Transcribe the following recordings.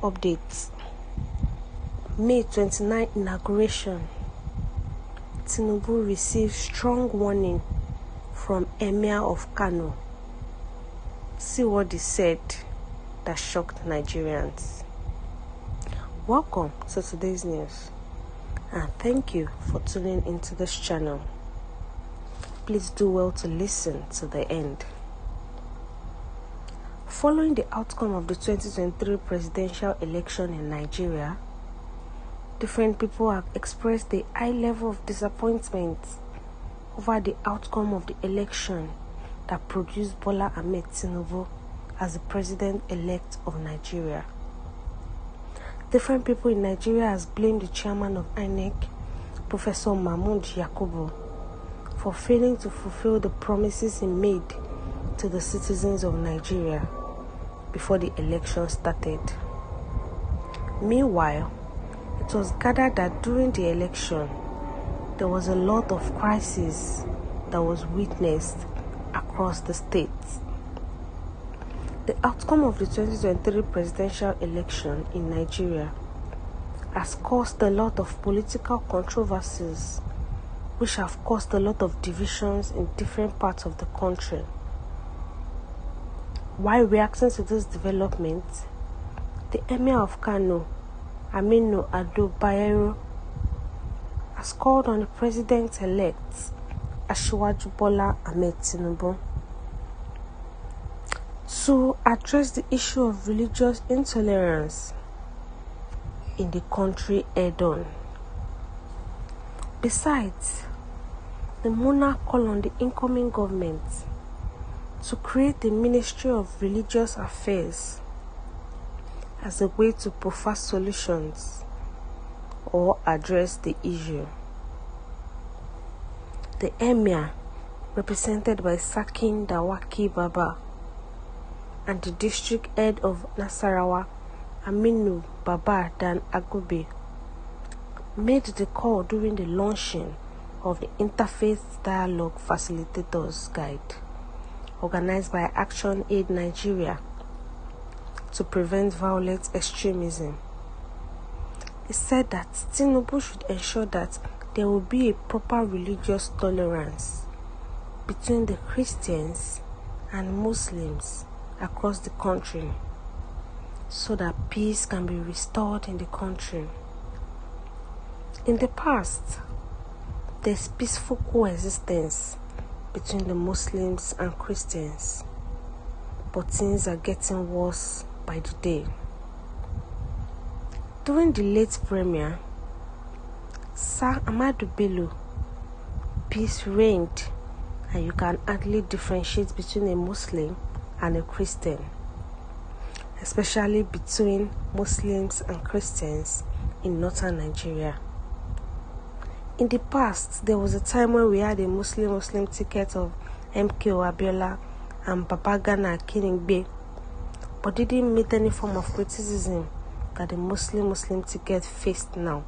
updates. May 29 inauguration. Tinubu received strong warning from Emir of Kano. See what he said that shocked Nigerians. Welcome to today's news, and thank you for tuning into this channel. Please do well to listen to the end. Following the outcome of the 2023 presidential election in Nigeria, different people have expressed a high level of disappointment over the outcome of the election that produced Bola Ahmed Tinubu as the president-elect of Nigeria. Different people in Nigeria has blamed the chairman of INEC, Professor Mahmood Yakubu, for failing to fulfill the promises he made to the citizens of Nigeria before the election started. Meanwhile, it was gathered that during the election, there was a lot of crisis that was witnessed across the states. The outcome of the 2023 presidential election in Nigeria has caused a lot of political controversies, which have caused a lot of divisions in different parts of the country. While reacting to this development, the Emir of Kano, Aminu Ado Bayero, has called on the president-elect, Asiwaju Bola Ahmed Tinubu, to address the issue of religious intolerance in the country head-on. Besides, the monarch called on the incoming government to create the Ministry of Religious Affairs as a way to provide solutions or address the issue. The Emir, represented by Sakin Dawaki Baba, and the district head of Nasarawa, Aminu Baba Dan Agobe, made the call during the launching of the Interfaith Dialogue Facilitators Guide, organized by Action Aid Nigeria to prevent violent extremism. He said that Tinubu should ensure that there will be a proper religious tolerance between the Christians and Muslims across the country so that peace can be restored in the country. In the past, there's peaceful coexistence between the Muslims and Christians, but things are getting worse by the day. During the late premier, Sir Ahmadu Bello, peace reigned, and you can hardly differentiate between a Muslim and a Christian, especially between Muslims and Christians in northern Nigeria. In the past, there was a time when we had a Muslim ticket of MKO Abiola and Babagana Akinigbe, but didn't meet any form of criticism that the Muslim ticket faced now.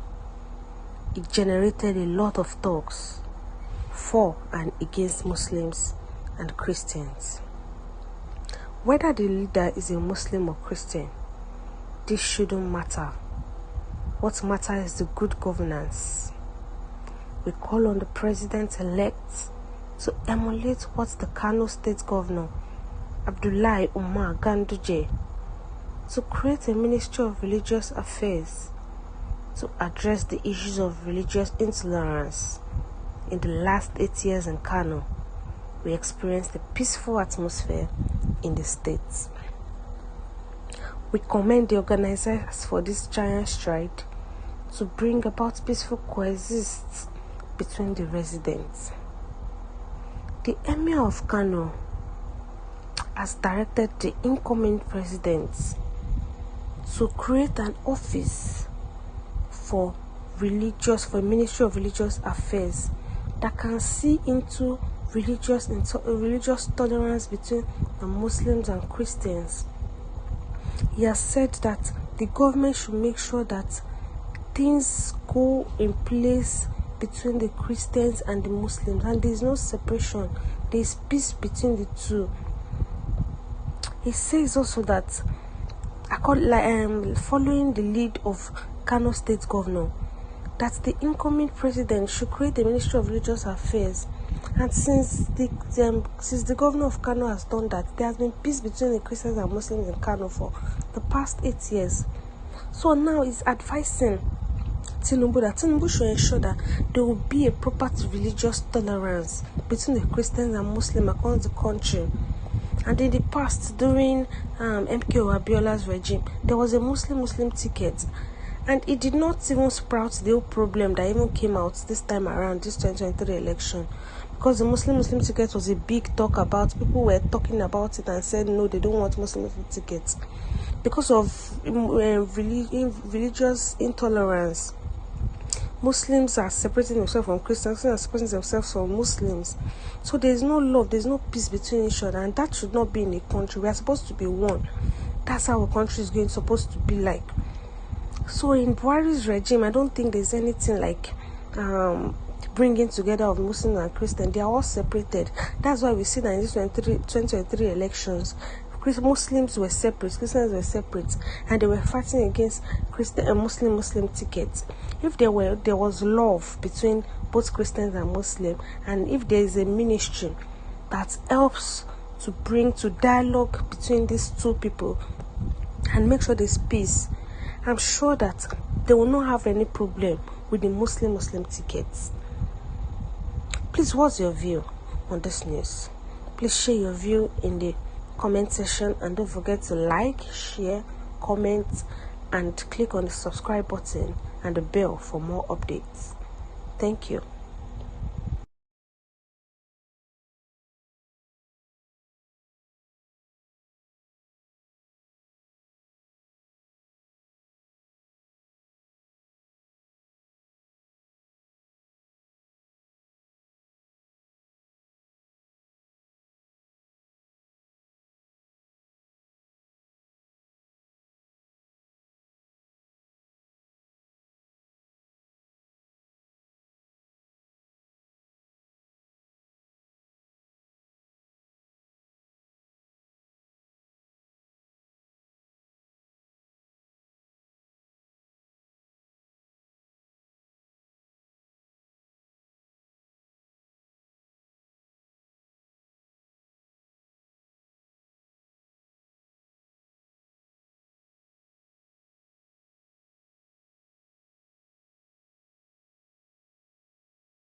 It generated a lot of talks for and against Muslims and Christians. Whether the leader is a Muslim or Christian, this shouldn't matter. What matters is the good governance. We call on the president-elect to emulate what the Kano State Governor, Abdullahi Umar Ganduje, to create a Ministry of Religious Affairs to address the issues of religious intolerance. In the last 8 years in Kano, we experienced a peaceful atmosphere in the state. We commend the organizers for this giant stride to bring about peaceful coexistence between the residents. The Emir of Kano has directed the incoming president to create an office for Ministry of Religious Affairs that can see into religious tolerance between the Muslims and Christians. He has said that the government should make sure that things go in place between the Christians and the Muslims, and there is no separation. There is peace between the two. He says also that following the lead of Kano State Governor, that the incoming president should create the Ministry of Religious Affairs. And since the governor of Kano has done that, there has been peace between the Christians and Muslims in Kano for the past 8 years. So now he's advising Tinubu that Tinubu should ensure that there will be a proper religious tolerance between the Christians and Muslims across the country. And in the past, during MKO Abiola's regime, there was a Muslim ticket, and it did not even sprout the whole problem that even came out this time around, this 2023 election, because the Muslim ticket was a big talk about. People were talking about it and said no, they don't want Muslim tickets because of religious intolerance. Muslims are separating themselves from Christians, Christians are separating themselves from Muslims. So there's no love, there's no peace between each other, and that should not be in a country. We are supposed to be one. That's how a country is supposed to be like. So in Buhari's regime, I don't think there's anything like bringing together of Muslims and Christians. They are all separated. That's why we see that in these 2023 elections, Muslims were separate, Christians were separate, and they were fighting against Christian and Muslim tickets. If there was love between both Christians and Muslim, and if there is a ministry that helps to bring to dialogue between these two people and make sure there's peace, I'm sure that they will not have any problem with the Muslim tickets. Please, what's your view on this news? Please share your view in the comment section, and don't forget to like, share, comment, and click on the subscribe button and the bell for more updates. Thank you.